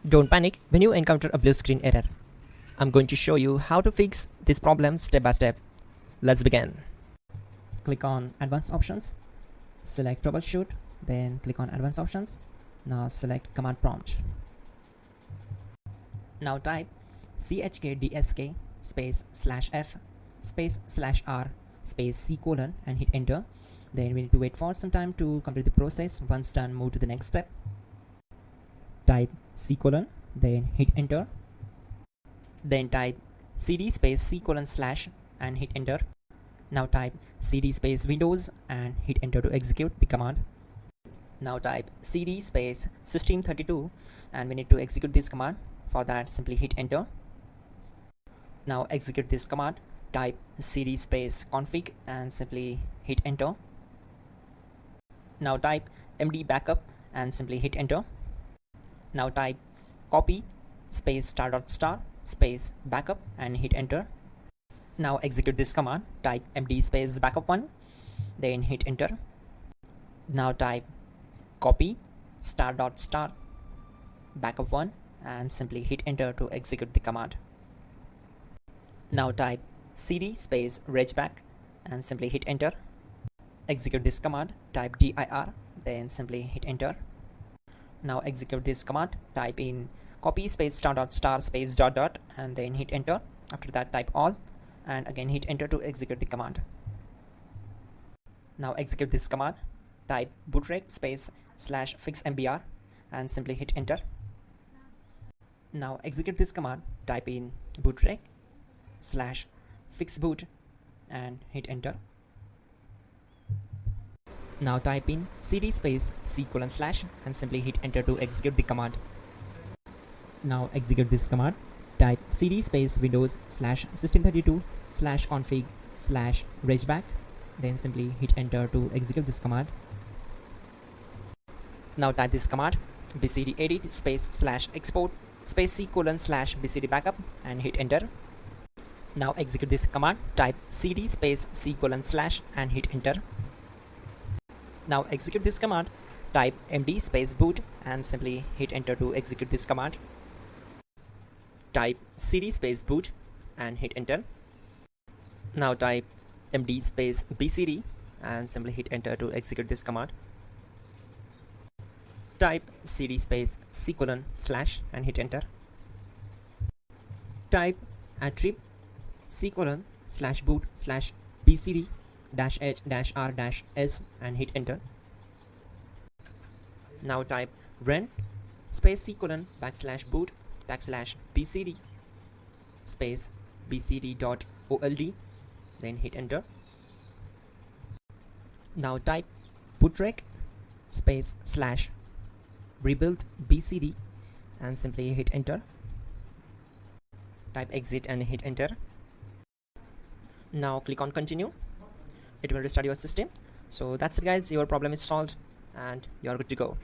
Don't panic when you encounter a blue screen error. I'm going to show you how to fix this problem step by step. Let's begin. Click on Advanced Options, select Troubleshoot, then click on Advanced Options. Now select Command Prompt. Now type chkdsk space /f space /r space c colon and hit enter. Then we need to wait for some time to complete the process. Once done, move to the next step. Type c colon, then hit enter. Then type cd space c colon / and hit enter. Now type cd space Windows and hit enter to execute the command. Now type cd space system32 and we need to execute this command. For that, simply hit enter. Now execute this command. Type cd space config and simply hit enter. Now type md backup and simply hit enter. Now type copy space *** space backup and hit enter. Now execute this command. Type md space backup1, then hit enter. Now type copy *** backup1 and simply hit enter to execute the command. Now type cd space regback and simply hit enter. Execute this command. Type dir, then simply hit enter. Now execute this command. Type in copy space *** space .. and then hit enter. After that, type all and again hit enter to execute the command. Now execute this command. Type bootrec space /fixmbr and simply hit enter. Now execute this command. Type in bootrec /fixboot and hit enter. Now type in cd space c colon / and simply hit enter to execute the command. Now execute this command. Type cd space Windows /system32 /config /regback, then simply hit enter to execute this command. Now type this command bcd edit space /export space c colon /bcd backup and hit enter. Now execute this command. Type cd space c colon / and hit enter. Now execute this command. Type md space boot and simply hit enter to execute this command. Type cd space boot and hit enter. Now type md space bcd and simply hit enter to execute this command. Type cd space c colon / and hit enter. Type attrib c colon /boot /bcd -h -r -s and hit enter. Now type run space c colon /boot /bcd space bcd.old, then hit enter. Now type bootrec space /rebuild bcd and simply hit enter. Type exit and hit enter. Now click on continue. It will restart your system. So that's it guys, your problem is solved and you're good to go.